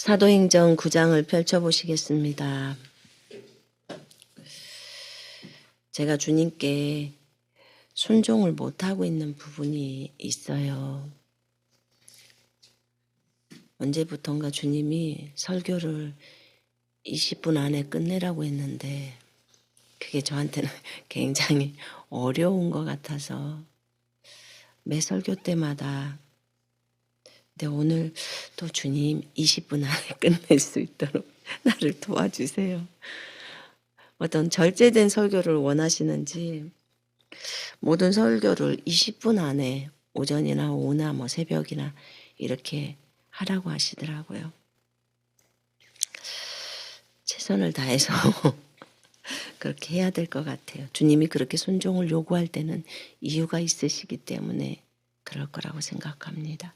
사도행전 9장을 펼쳐보시겠습니다. 제가 주님께 순종을 못하고 있는 부분이 있어요. 언제부턴가 주님이 설교를 20분 안에 끝내라고 했는데 그게 저한테는 굉장히 어려운 것 같아서 매 설교 때마다 근데 오늘 또 주님 20분 안에 끝낼 수 있도록 나를 도와주세요. 어떤 절제된 설교를 원하시는지 모든 설교를 20분 안에 오전이나 오후나 새벽이나 이렇게 하라고 하시더라고요. 최선을 다해서 그렇게 해야 될 것 같아요. 주님이 그렇게 순종을 요구할 때는 이유가 있으시기 때문에 그럴 거라고 생각합니다.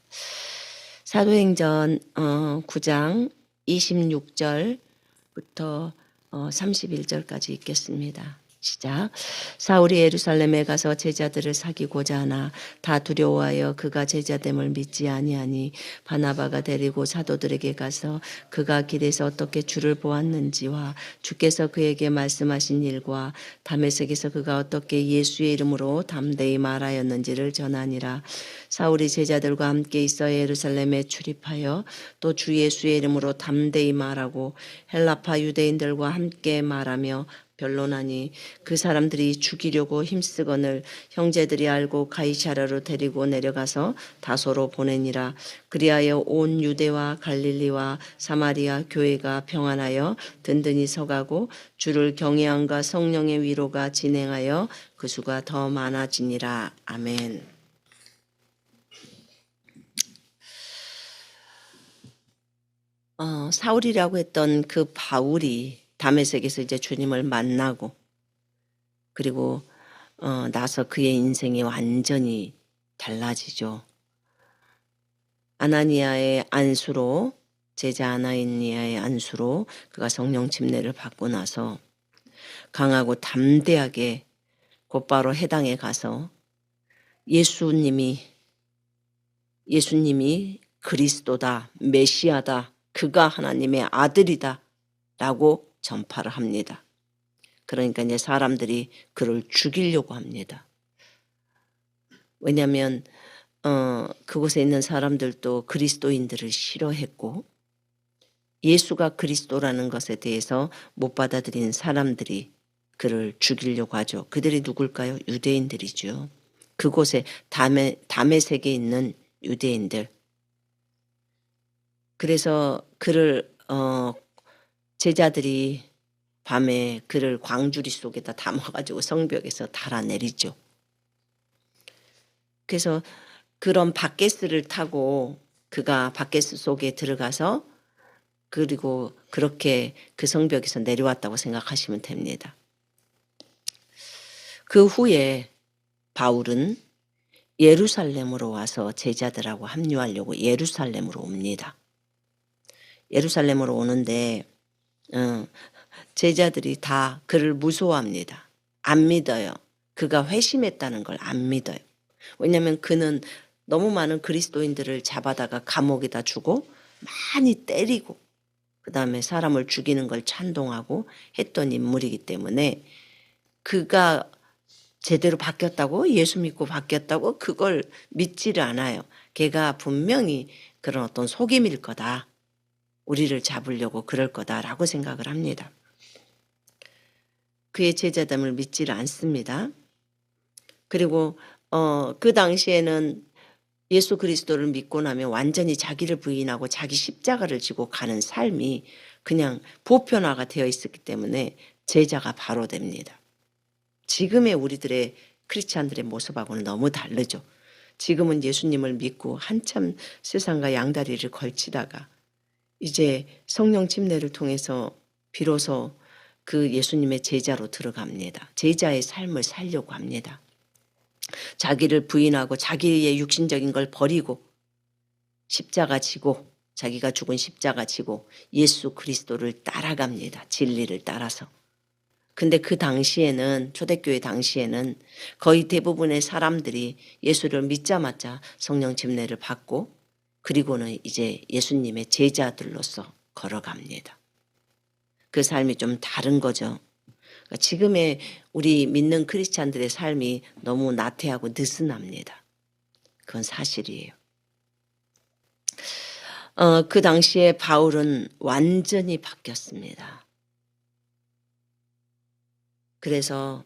사도행전 9장 26절부터 31절까지 읽겠습니다. 시작. 사울이 예루살렘에 가서 제자들을 사귀고자 하나 다 두려워하여 그가 제자됨을 믿지 아니하니 바나바가 데리고 사도들에게 가서 그가 길에서 어떻게 주를 보았는지와 주께서 그에게 말씀하신 일과 다메섹에서 그가 어떻게 예수의 이름으로 담대히 말하였는지를 전하니라. 사울이 제자들과 함께 있어 예루살렘에 출입하여 또 주 예수의 이름으로 담대히 말하고 헬라파 유대인들과 함께 말하며 변론하니 그 사람들이 죽이려고 힘쓰거늘 형제들이 알고 가이사랴로 데리고 내려가서 다소로 보내니라. 그리하여 온 유대와 갈릴리와 사마리아 교회가 평안하여 든든히 서가고 주를 경외함과 성령의 위로가 진행하여 그 수가 더 많아지니라. 아멘. 사울이라고 했던 그 바울이 다메섹에서 이제 주님을 만나고 그리고 나서 그의 인생이 완전히 달라지죠. 아나니아의 안수로 제자 아나니아의 안수로 그가 성령 침례를 받고 나서 강하고 담대하게 곧바로 해당에 가서 예수님이 그리스도다, 메시아다, 그가 하나님의 아들이다 라고 전파를 합니다. 그러니까 이제 사람들이 그를 죽이려고 합니다. 왜냐하면 그곳에 있는 사람들도 그리스도인들을 싫어했고 예수가 그리스도라는 것에 대해서 못 받아들인 사람들이 그를 죽이려고 하죠. 그들이 누굴까요? 유대인들이죠. 그곳에 다메섹에 있는 유대인들. 그래서 그를 제자들이 밤에 그를 광주리 속에다 담아가지고 성벽에서 달아내리죠. 그래서 그런 바게스를 타고 그가 바게스 속에 들어가서 그리고 그렇게 그 성벽에서 내려왔다고 생각하시면 됩니다. 그 후에 바울은 예루살렘으로 와서 제자들하고 합류하려고 예루살렘으로 옵니다. 예루살렘으로 오는데 제자들이 다 그를 무서워합니다. 안 믿어요. 그가 회심했다는 걸 안 믿어요. 왜냐하면 그는 너무 많은 그리스도인들을 잡아다가 감옥에다 주고 많이 때리고 그 다음에 사람을 죽이는 걸 찬동하고 했던 인물이기 때문에 그가 제대로 바뀌었다고 예수 믿고 바뀌었다고 그걸 믿지를 않아요. 걔가 분명히 그런 어떤 속임일 거다. 우리를 잡으려고 그럴 거다라고 생각을 합니다. 그의 제자됨을 믿지를 않습니다. 그리고 그 당시에는 예수 그리스도를 믿고 나면 완전히 자기를 부인하고 자기 십자가를 지고 가는 삶이 그냥 보편화가 되어 있었기 때문에 제자가 바로 됩니다. 지금의 우리들의 크리스찬들의 모습하고는 너무 다르죠. 지금은 예수님을 믿고 한참 세상과 양다리를 걸치다가 이제 성령 침례를 통해서 비로소 그 예수님의 제자로 들어갑니다. 제자의 삶을 살려고 합니다. 자기를 부인하고 자기의 육신적인 걸 버리고 십자가 지고 자기가 죽은 십자가 지고 예수 그리스도를 따라갑니다. 진리를 따라서. 근데 그 당시에는 초대교회 당시에는 거의 대부분의 사람들이 예수를 믿자마자 성령 침례를 받고 그리고는 이제 예수님의 제자들로서 걸어갑니다. 그 삶이 좀 다른 거죠. 그러니까 지금의 우리 믿는 크리스찬들의 삶이 너무 나태하고 느슨합니다. 그건 사실이에요. 그 당시에 바울은 완전히 바뀌었습니다. 그래서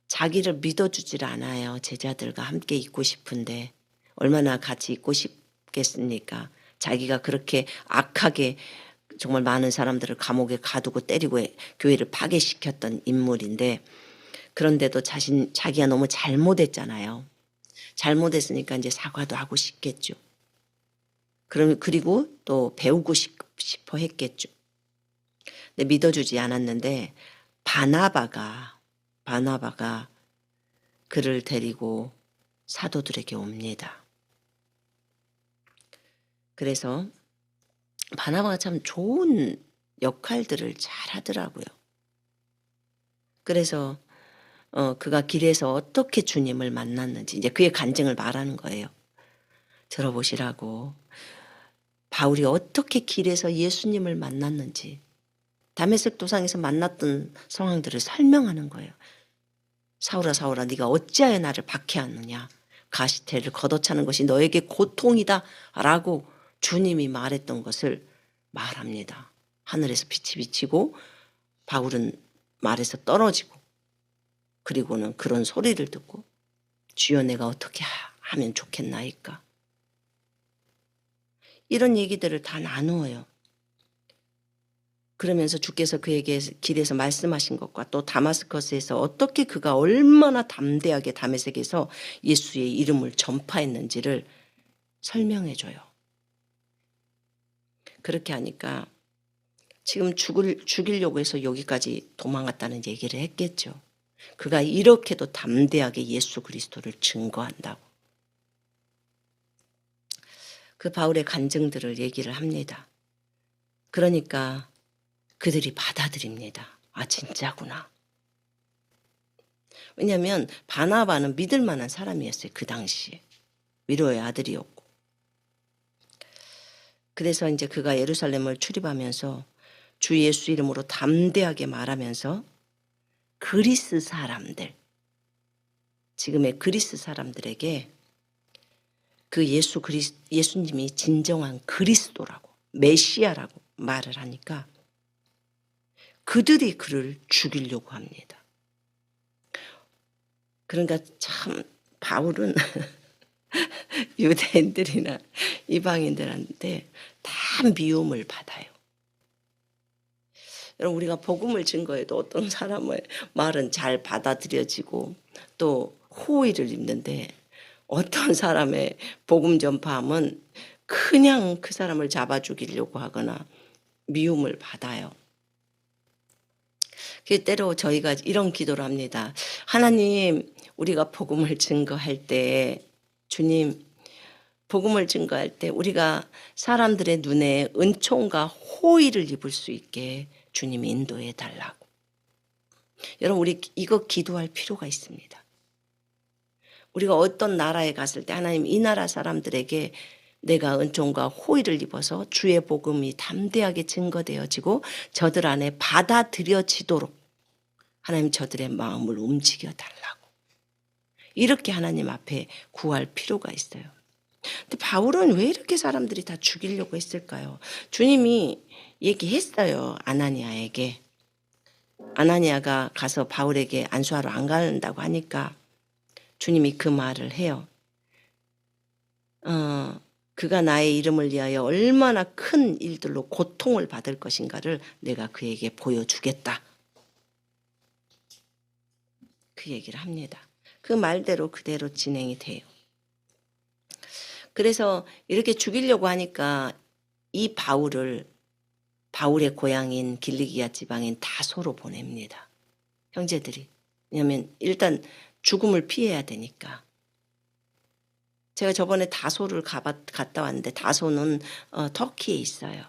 자기를 믿어주질 않아요. 제자들과 함께 있고 싶은데 얼마나 같이 있고 싶겠습니까? 자기가 그렇게 악하게 정말 많은 사람들을 감옥에 가두고 때리고 교회를 파괴시켰던 인물인데, 그런데도 자기가 너무 잘못했잖아요. 잘못했으니까 이제 사과도 하고 싶겠죠. 그리고 또 배우고 싶어 했겠죠. 근데 믿어주지 않았는데 바나바가 그를 데리고 사도들에게 옵니다. 그래서 바나바가 참 좋은 역할들을 잘 하더라고요. 그래서 그가 길에서 어떻게 주님을 만났는지 이제 그의 간증을 말하는 거예요. 들어보시라고. 바울이 어떻게 길에서 예수님을 만났는지, 다메섹 도상에서 만났던 상황들을 설명하는 거예요. 사울아 사울아 네가 어찌하여 나를 박해하느냐, 가시태를 걷어차는 것이 너에게 고통이다 라고 주님이 말했던 것을 말합니다. 하늘에서 빛이 비치고 바울은 말에서 떨어지고, 그리고는 그런 소리를 듣고 주여 내가 어떻게 하면 좋겠나이까, 이런 얘기들을 다 나누어요. 그러면서 주께서 그에게 길에서 말씀하신 것과 또 다마스커스에서 어떻게 그가 얼마나 담대하게 다메섹에서 예수의 이름을 전파했는지를 설명해 줘요. 그렇게 하니까 지금 죽이려고 해서 여기까지 도망갔다는 얘기를 했겠죠. 그가 이렇게도 담대하게 예수 그리스도를 증거한다고. 그 바울의 간증들을 얘기를 합니다. 그러니까 그들이 받아들입니다. 아 진짜구나. 왜냐하면 바나바는 믿을 만한 사람이었어요. 그 당시에. 위로의 아들이었고. 그래서 이제 그가 예루살렘을 출입하면서 주 예수 이름으로 담대하게 말하면서 그리스 사람들, 지금의 그리스 사람들에게 그 예수님이 진정한 그리스도라고, 메시아라고 말을 하니까 그들이 그를 죽이려고 합니다. 그러니까 참 바울은 유대인들이나 이방인들한테 다 미움을 받아요. 여러분 우리가 복음을 증거해도 어떤 사람의 말은 잘 받아들여지고 또 호의를 입는데, 어떤 사람의 복음 전파함은 그냥 그 사람을 잡아 죽이려고 하거나 미움을 받아요. 때로 저희가 이런 기도를 합니다. 하나님, 우리가 복음을 증거할 때, 주님, 복음을 증거할 때 우리가 사람들의 눈에 은총과 호의를 입을 수 있게 주님이 인도해 달라고. 여러분 우리 이거 기도할 필요가 있습니다. 우리가 어떤 나라에 갔을 때 하나님 이 나라 사람들에게 내가 은총과 호의를 입어서 주의 복음이 담대하게 증거되어지고 저들 안에 받아들여지도록 하나님 저들의 마음을 움직여 달라고. 이렇게 하나님 앞에 구할 필요가 있어요. 근데 바울은 왜 이렇게 사람들이 다 죽이려고 했을까요? 주님이 얘기했어요. 아나니아에게. 아나니아가 가서 바울에게 안수하러 안 간다고 하니까 주님이 그 말을 해요. 그가 나의 이름을 위하여 얼마나 큰 일들로 고통을 받을 것인가를 내가 그에게 보여주겠다. 그 얘기를 합니다. 그 말대로 그대로 진행이 돼요. 그래서 이렇게 죽이려고 하니까 이 바울의 고향인 길리기아 지방인 다소로 보냅니다. 형제들이. 왜냐하면 일단 죽음을 피해야 되니까. 제가 저번에 다소를 갔다 왔는데 다소는 터키에 있어요.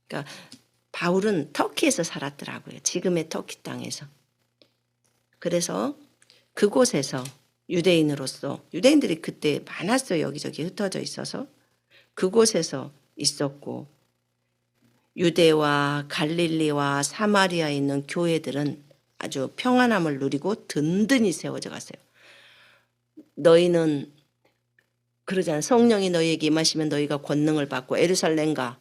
그러니까 바울은 터키에서 살았더라고요. 지금의 터키 땅에서. 그래서 그곳에서 유대인으로서, 유대인들이 그때 많았어요. 여기저기 흩어져 있어서. 그곳에서 있었고 유대와 갈릴리와 사마리아에 있는 교회들은 아주 평안함을 누리고 든든히 세워져 갔어요. 너희는 그러잖아요. 성령이 너희에게 임하시면 너희가 권능을 받고 예루살렘과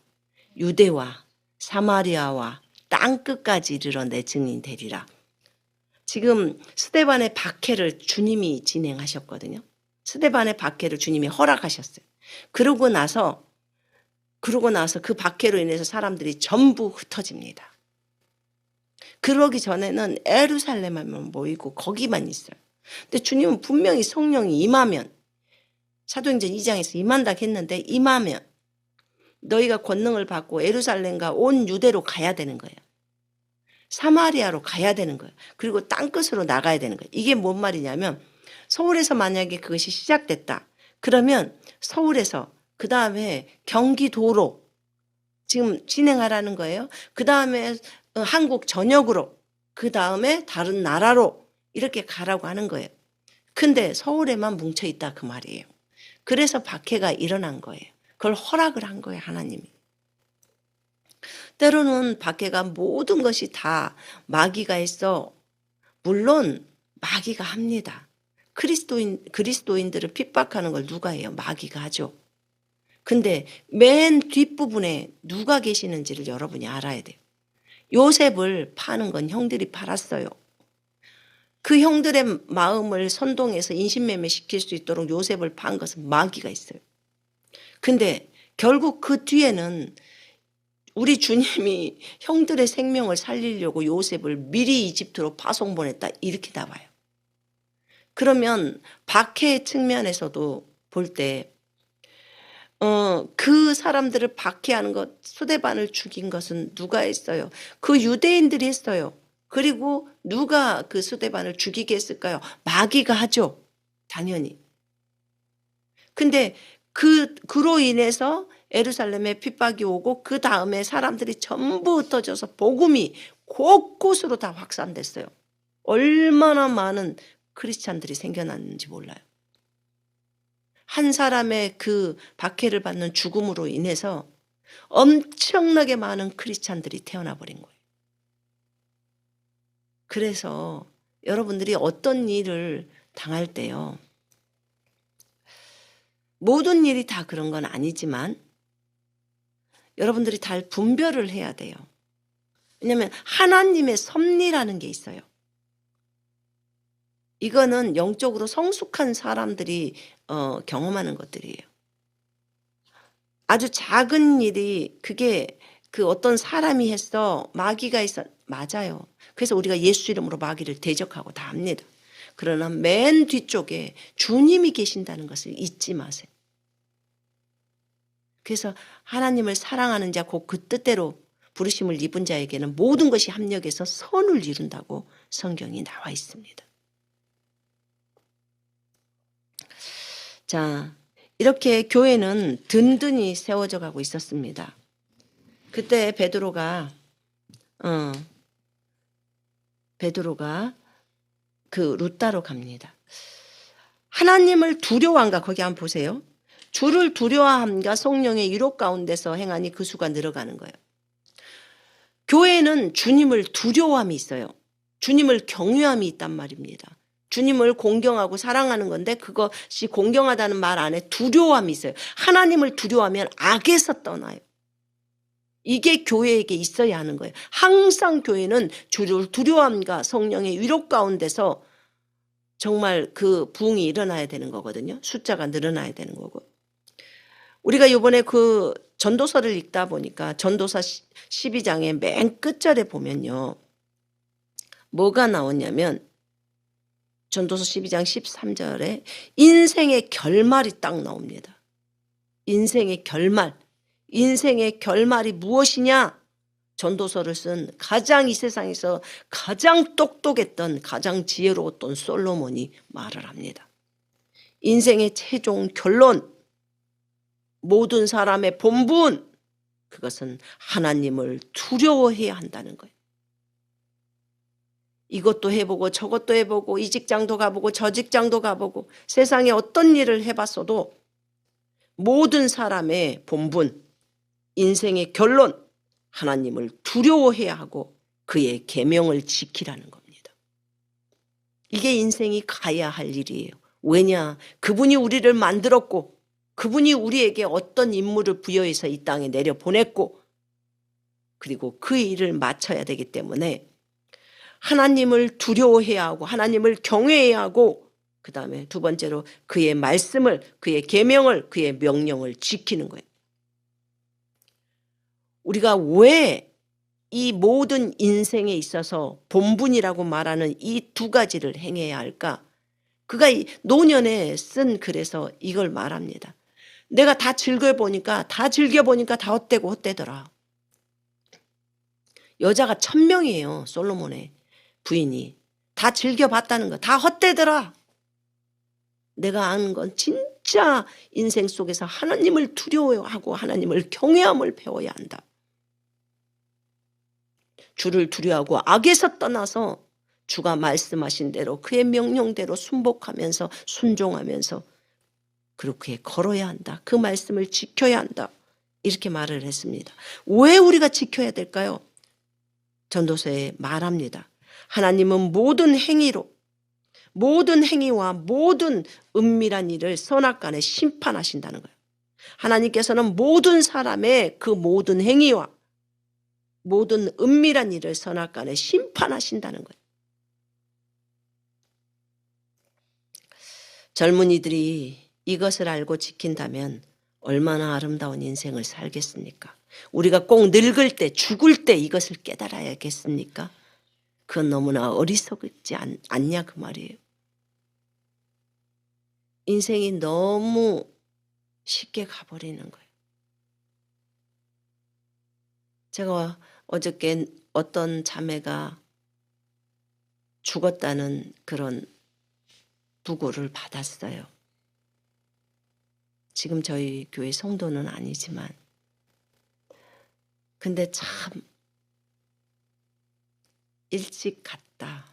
유대와 사마리아와 땅끝까지 이르러 내 증인이 되리라. 지금 스데반의 박해를 주님이 진행하셨거든요. 스데반의 박해를 주님이 허락하셨어요. 그러고 나서 그 박해로 인해서 사람들이 전부 흩어집니다. 그러기 전에는 예루살렘에만 모이고 거기만 있어요. 근데 주님은 분명히 성령이 임하면, 사도행전 2장에서 임한다 했는데, 임하면 너희가 권능을 받고 예루살렘과 온 유대로 가야 되는 거예요. 사마리아로 가야 되는 거예요. 그리고 땅끝으로 나가야 되는 거예요. 이게 뭔 말이냐면, 서울에서 만약에 그것이 시작됐다. 그러면 서울에서 그 다음에 경기도로 지금 진행하라는 거예요. 그 다음에 한국 전역으로, 그 다음에 다른 나라로 이렇게 가라고 하는 거예요. 근데 서울에만 뭉쳐있다 그 말이에요. 그래서 박해가 일어난 거예요. 그걸 허락을 한 거예요, 하나님이. 때로는 박해가 모든 것이 다 마귀가 했어. 물론 마귀가 합니다. 그리스도인들을 핍박하는 걸 누가 해요? 마귀가 하죠. 근데 맨 뒷부분에 누가 계시는지를 여러분이 알아야 돼요. 요셉을 파는 건 형들이 팔았어요. 그 형들의 마음을 선동해서 인신매매 시킬 수 있도록 요셉을 판 것은 마귀가 있어요. 근데 결국 그 뒤에는 우리 주님이 형들의 생명을 살리려고 요셉을 미리 이집트로 파송 보냈다, 이렇게 나와요. 그러면 박해의 측면에서도 볼 때 그 사람들을 박해하는 것, 스데반을 죽인 것은 누가 했어요? 그 유대인들이 했어요. 그리고 누가 그 스데반을 죽이게 했을까요? 마귀가 하죠. 당연히. 근데 그로 인해서 예루살렘에 핍박이 오고 그 다음에 사람들이 전부 흩어져서 복음이 곳곳으로 다 확산됐어요. 얼마나 많은 크리스찬들이 생겨났는지 몰라요. 한 사람의 그 박해를 받는 죽음으로 인해서 엄청나게 많은 크리스찬들이 태어나 버린 거예요. 그래서 여러분들이 어떤 일을 당할 때요, 모든 일이 다 그런 건 아니지만 여러분들이 잘 분별을 해야 돼요. 왜냐하면 하나님의 섭리라는 게 있어요. 이거는 영적으로 성숙한 사람들이 경험하는 것들이에요. 아주 작은 일이 그게 그 어떤 사람이 했어, 마귀가 있어, 맞아요. 그래서 우리가 예수 이름으로 마귀를 대적하고 다 합니다. 그러나 맨 뒤쪽에 주님이 계신다는 것을 잊지 마세요. 그래서 하나님을 사랑하는 자, 곧 그 뜻대로 부르심을 입은 자에게는 모든 것이 합력해서 선을 이룬다고 성경이 나와 있습니다. 자, 이렇게 교회는 든든히 세워져 가고 있었습니다. 그때 베드로가 그 루따로 갑니다. 하나님을 두려워함과, 거기 한번 보세요. 주를 두려워함과 성령의 유혹 가운데서 행하니 그 수가 늘어가는 거예요. 교회는 주님을 두려워함이 있어요. 주님을 경외함이 있단 말입니다. 주님을 공경하고 사랑하는 건데 그것이 공경하다는 말 안에 두려움이 있어요. 하나님을 두려워하면 악에서 떠나요. 이게 교회에게 있어야 하는 거예요. 항상 교회는 주를 두려움과 성령의 위로 가운데서 정말 그 부흥이 일어나야 되는 거거든요. 숫자가 늘어나야 되는 거고. 우리가 이번에 그 전도서를 읽다 보니까 전도서 12장의 맨 끝절에 보면요, 뭐가 나오냐면 전도서 12장 13절에 인생의 결말이 딱 나옵니다. 인생의 결말. 인생의 결말이 무엇이냐? 전도서를 쓴 이 세상에서 가장 똑똑했던, 가장 지혜로웠던 솔로몬이 말을 합니다. 인생의 최종 결론, 모든 사람의 본분, 그것은 하나님을 두려워해야 한다는 거예요. 이것도 해보고 저것도 해보고 이 직장도 가보고 저 직장도 가보고 세상에 어떤 일을 해봤어도 모든 사람의 본분, 인생의 결론, 하나님을 두려워해야 하고 그의 계명을 지키라는 겁니다. 이게 인생이 가야 할 일이에요. 왜냐? 그분이 우리를 만들었고 그분이 우리에게 어떤 임무를 부여해서 이 땅에 내려보냈고 그리고 그 일을 마쳐야 되기 때문에 하나님을 두려워해야 하고 하나님을 경외해야 하고 그 다음에 두 번째로 그의 말씀을 그의 계명을 그의 명령을 지키는 거예요. 우리가 왜 이 모든 인생에 있어서 본분이라고 말하는 이 두 가지를 행해야 할까? 그가 노년에 쓴 글에서 이걸 말합니다. 내가 다 즐겨보니까 다 헛되고 헛되더라. 여자가 1000명이에요. 솔로몬의 부인이. 다 즐겨봤다는 거. 다 헛되더라. 내가 아는 건 진짜 인생 속에서 하나님을 두려워하고 하나님을 경외함을 배워야 한다. 주를 두려워하고 악에서 떠나서 주가 말씀하신 대로 그의 명령대로 순복하면서 순종하면서 그렇게 걸어야 한다. 그 말씀을 지켜야 한다. 이렇게 말을 했습니다. 왜 우리가 지켜야 될까요? 전도서에 말합니다. 하나님은 모든 행위로 모든 행위와 모든 은밀한 일을 선악간에 심판하신다는 거예요. 하나님께서는 모든 사람의 그 모든 행위와 모든 은밀한 일을 선악간에 심판하신다는 거예요. 젊은이들이 이것을 알고 지킨다면 얼마나 아름다운 인생을 살겠습니까? 우리가 꼭 늙을 때 죽을 때 이것을 깨달아야겠습니까? 그건 너무나 어리석지 않냐 그 말이에요. 인생이 너무 쉽게 가버리는 거예요. 제가 어저께 어떤 자매가 죽었다는 그런 부고를 받았어요. 지금 저희 교회 성도는 아니지만 근데 참 일찍 갔다.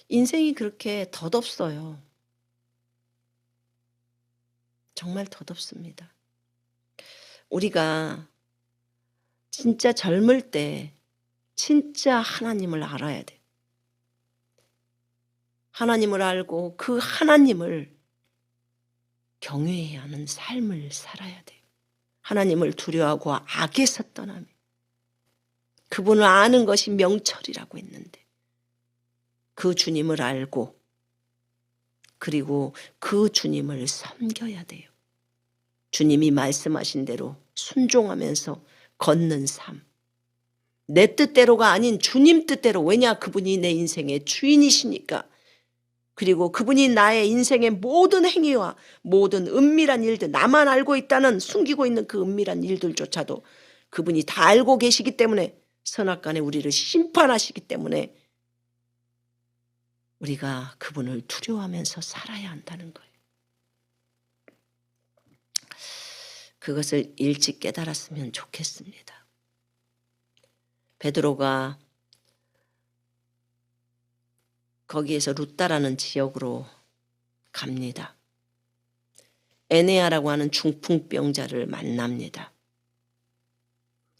인생이 그렇게 덧없어요. 정말 덧없습니다. 우리가 진짜 젊을 때 진짜 하나님을 알아야 돼. 하나님을 알고 그 하나님을 경외해야 하는 삶을 살아야 돼요. 하나님을 두려워하고 악에서 떠나며 그분을 아는 것이 명철이라고 했는데 그 주님을 알고 그리고 그 주님을 섬겨야 돼요. 주님이 말씀하신 대로 순종하면서 걷는 삶. 내 뜻대로가 아닌 주님 뜻대로. 왜냐? 그분이 내 인생의 주인이시니까. 그리고 그분이 나의 인생의 모든 행위와 모든 은밀한 일들, 나만 알고 있다는 숨기고 있는 그 은밀한 일들조차도 그분이 다 알고 계시기 때문에 선악간에 우리를 심판하시기 때문에 우리가 그분을 두려워하면서 살아야 한다는 거예요. 그것을 일찍 깨달았으면 좋겠습니다. 베드로가 거기에서 루다라는 지역으로 갑니다. 에네아라고 하는 중풍병자를 만납니다.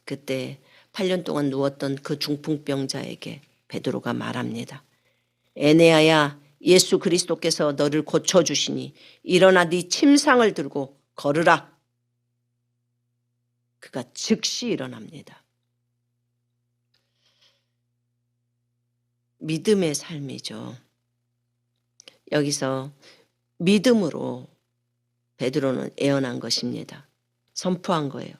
그때 8년 동안 누웠던 그 중풍병자에게 베드로가 말합니다. 에네아야, 예수 그리스도께서 너를 고쳐주시니 일어나 네 침상을 들고 걸으라. 그가 즉시 일어납니다. 믿음의 삶이죠. 여기서 믿음으로 베드로는 예언한 것입니다. 선포한 거예요.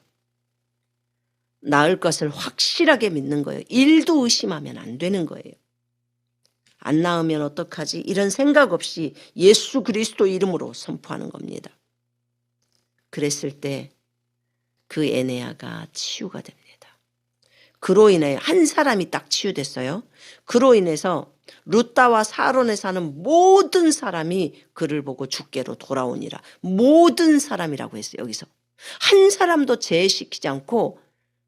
나을 것을 확실하게 믿는 거예요. 1도 의심하면 안 되는 거예요. 안 나으면 어떡하지? 이런 생각 없이 예수 그리스도 이름으로 선포하는 겁니다. 그랬을 때 그 에네아가 치유가 됩니다. 그로 인해 한 사람이 딱 치유됐어요. 그로 인해서 루다와 사론에 사는 모든 사람이 그를 보고 주께로 돌아오니라. 모든 사람이라고 했어요. 여기서 한 사람도 제외시키지 않고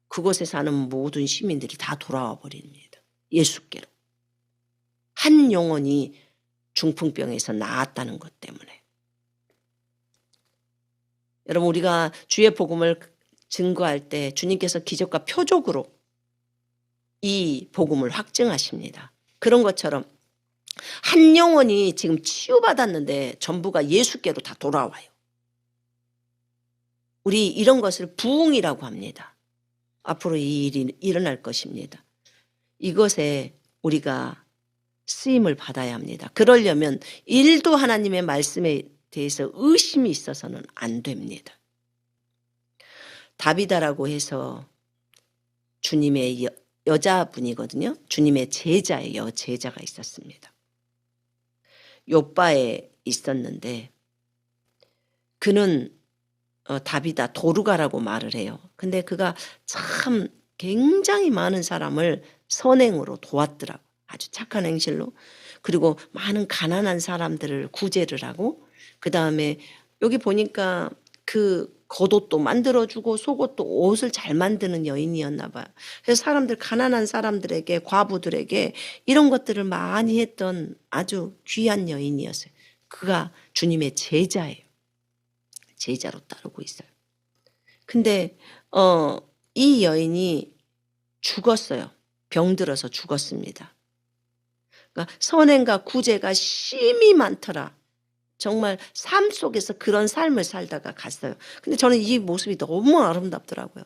그곳에 사는 모든 시민들이 다 돌아와 버립니다. 예수께로. 한 영혼이 중풍병에서 나았다는 것 때문에. 여러분, 우리가 주의 복음을 증거할 때 주님께서 기적과 표적으로 이 복음을 확증하십니다. 그런 것처럼 한 영혼이 지금 치유받았는데 전부가 예수께로 다 돌아와요. 우리 이런 것을 부흥이라고 합니다. 앞으로 이 일이 일어날 것입니다. 이것에 우리가 쓰임을 받아야 합니다. 그러려면 일도 하나님의 말씀에 대해서 의심이 있어서는 안 됩니다. 다비다라고 해서 주님의 여자분이거든요. 주님의 제자예요. 제자가 있었습니다. 욥바에 있었는데 그는 다비다 도르가라고 말을 해요. 근데 그가 참 굉장히 많은 사람을 선행으로 도왔더라고. 아주 착한 행실로. 그리고 많은 가난한 사람들을 구제를 하고 그 다음에 여기 보니까 그 겉옷도 만들어주고 속옷도 옷을 잘 만드는 여인이었나 봐요. 그래서 사람들 가난한 사람들에게 과부들에게 이런 것들을 많이 했던 아주 귀한 여인이었어요. 그가 주님의 제자예요. 제자로 따르고 있어요. 근데 이 여인이 죽었어요. 병들어서 죽었습니다. 그러니까 선행과 구제가 심히 많더라. 정말 삶 속에서 그런 삶을 살다가 갔어요. 근데 저는 이 모습이 너무 아름답더라고요.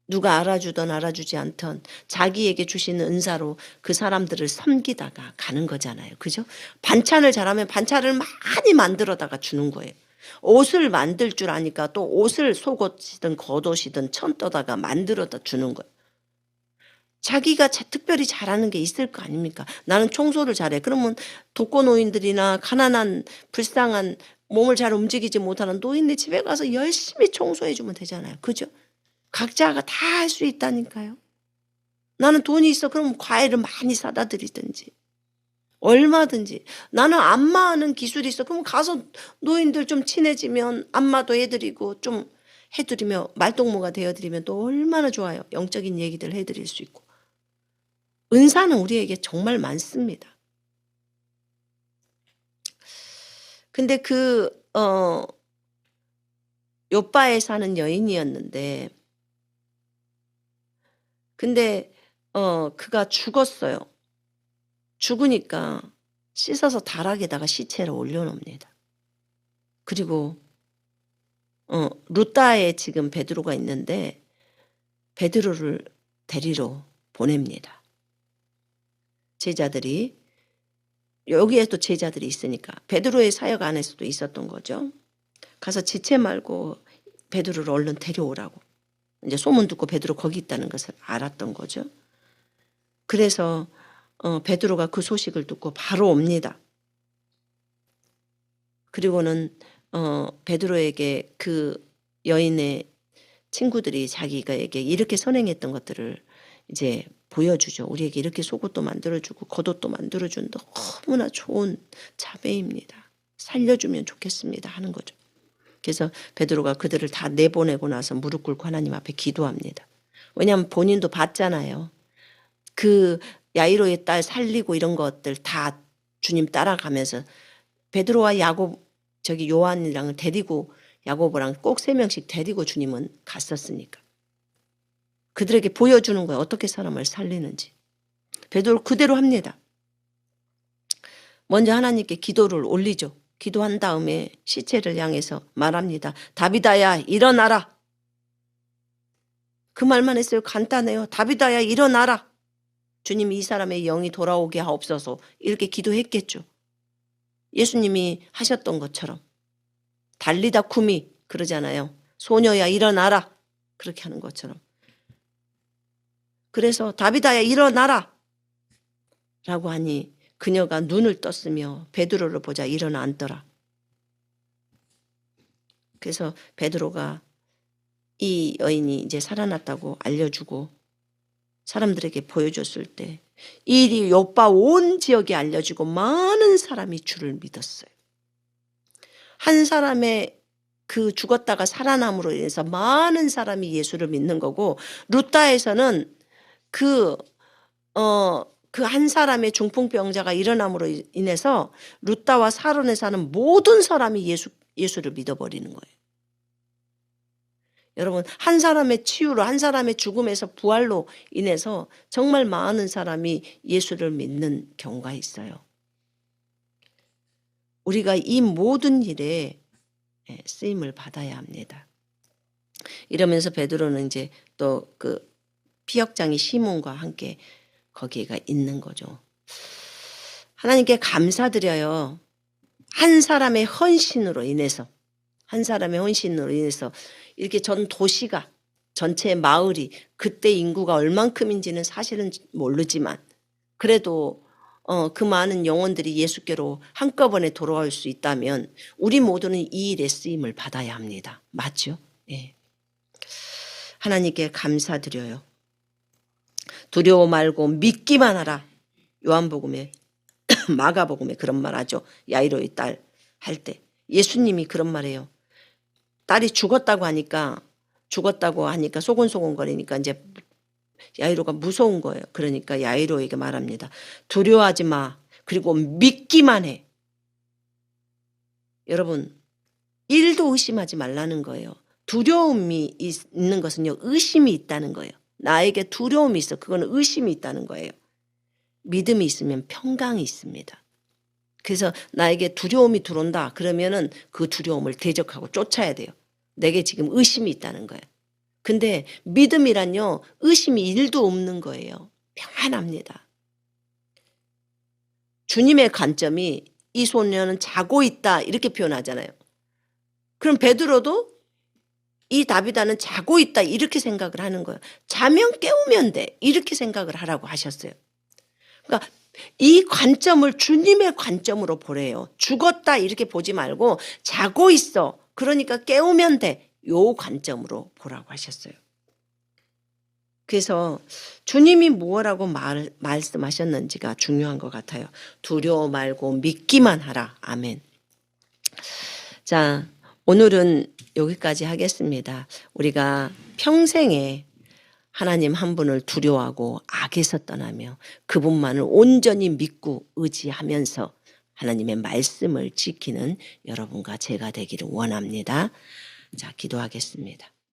누가 알아주든 알아주지 않든 자기에게 주시는 은사로 그 사람들을 섬기다가 가는 거잖아요. 그죠? 반찬을 잘하면 반찬을 많이 만들어다가 주는 거예요. 옷을 만들 줄 아니까 또 옷을 속옷이든 겉옷이든 천떠다가 만들어다 주는 거예요. 자기가 특별히 잘하는 게 있을 거 아닙니까? 나는 청소를 잘해. 그러면 독거노인들이나 가난한 불쌍한 몸을 잘 움직이지 못하는 노인네 집에 가서 열심히 청소해 주면 되잖아요. 그죠? 각자가 다 할 수 있다니까요. 나는 돈이 있어. 그럼 과일을 많이 사다 드리든지 얼마든지. 나는 안마하는 기술이 있어. 그럼 가서 노인들 좀 친해지면 안마도 해드리고 좀 해드리며 말동무가 되어드리면 또 얼마나 좋아요. 영적인 얘기들 해드릴 수 있고. 은사는 우리에게 정말 많습니다. 근데 욥바에 사는 여인이었는데 근데 그가 죽었어요. 죽으니까 씻어서 다락에다가 시체를 올려놓습니다. 그리고 루다에 지금 베드로가 있는데 베드로를 데리러 보냅니다. 제자들이 여기에 또 제자들이 있으니까 베드로의 사역 안에서도 있었던 거죠. 가서 지체 말고 베드로를 얼른 데려오라고. 이제 소문 듣고 베드로 거기 있다는 것을 알았던 거죠. 그래서 베드로가 그 소식을 듣고 바로 옵니다. 그리고는 베드로에게 그 여인의 친구들이 자기가에게 이렇게 선행했던 것들을 이제 보여주죠. 우리에게 이렇게 속옷도 만들어주고 겉옷도 만들어준 너무나 좋은 자매입니다. 살려주면 좋겠습니다 하는 거죠. 그래서 베드로가 그들을 다 내보내고 나서 무릎 꿇고 하나님 앞에 기도합니다. 왜냐하면 본인도 봤잖아요. 그 야이로의 딸 살리고 이런 것들 다 주님 따라가면서 베드로와 야곱 요한이랑 데리고 야곱이랑 꼭 3명씩 데리고 주님은 갔었으니까. 그들에게 보여주는 거예요. 어떻게 사람을 살리는지. 베드로 그대로 합니다. 먼저 하나님께 기도를 올리죠. 기도한 다음에 시체를 향해서 말합니다. 다비다야 일어나라. 그 말만 했어요. 간단해요. 다비다야 일어나라. 주님이 이 사람의 영이 돌아오게 하옵소서 이렇게 기도했겠죠. 예수님이 하셨던 것처럼. 달리다 쿠미 그러잖아요. 소녀야 일어나라. 그렇게 하는 것처럼. 그래서 다비다야 일어나라 라고 하니 그녀가 눈을 떴으며 베드로를 보자 일어나 앉더라. 그래서 베드로가 이 여인이 이제 살아났다고 알려주고 사람들에게 보여줬을 때 이 일이 욥바 온 지역에 알려지고 많은 사람이 주를 믿었어요. 한 사람의 그 죽었다가 살아남으로 인해서 많은 사람이 예수를 믿는 거고 루다에서는 그 한 사람의 중풍병자가 일어남으로 인해서 루다와 사론에 사는 모든 사람이 예수를 믿어버리는 거예요. 여러분, 한 사람의 치유로, 한 사람의 죽음에서 부활로 인해서 정말 많은 사람이 예수를 믿는 경우가 있어요. 우리가 이 모든 일에 쓰임을 받아야 합니다. 이러면서 베드로는 이제 또 그 피역장이 시몬과 함께 거기가 있는 거죠. 하나님께 감사드려요. 한 사람의 헌신으로 인해서 이렇게 전 도시가, 전체 마을이, 그때 인구가 얼만큼인지는 사실은 모르지만 그래도 그 많은 영혼들이 예수께로 한꺼번에 돌아올 수 있다면 우리 모두는 이 일에 쓰임을 받아야 합니다. 맞죠? 예. 하나님께 감사드려요. 두려워 말고 믿기만 하라. 요한복음에 마가복음에 그런 말 하죠. 야이로의 딸 할 때 예수님이 그런 말해요. 딸이 죽었다고 하니까 소곤소곤거리니까 이제 야이로가 무서운 거예요. 그러니까 야이로에게 말합니다. 두려워하지 마. 그리고 믿기만 해. 여러분, 1도 의심하지 말라는 거예요. 두려움이 있는 것은요, 의심이 있다는 거예요. 나에게 두려움이 있어. 그거는 의심이 있다는 거예요. 믿음이 있으면 평강이 있습니다. 그래서 나에게 두려움이 들어온다. 그러면은 그 두려움을 대적하고 쫓아야 돼요. 내게 지금 의심이 있다는 거예요. 근데 믿음이란요, 의심이 1도 없는 거예요. 평안합니다. 주님의 관점이 이 소녀는 자고 있다 이렇게 표현하잖아요. 그럼 베드로도 이 다비다는 자고 있다 이렇게 생각을 하는 거예요. 자면 깨우면 돼 이렇게 생각을 하라고 하셨어요. 그러니까 이 관점을 주님의 관점으로 보래요. 죽었다 이렇게 보지 말고 자고 있어. 그러니까 깨우면 돼. 요 관점으로 보라고 하셨어요. 그래서 주님이 무엇라고 말씀하셨는지가 중요한 것 같아요. 두려워 말고 믿기만 하라. 아멘. 자, 오늘은 여기까지 하겠습니다. 우리가 평생에 하나님 한 분을 두려워하고 악에서 떠나며 그분만을 온전히 믿고 의지하면서 하나님의 말씀을 지키는 여러분과 제가 되기를 원합니다. 자, 기도하겠습니다.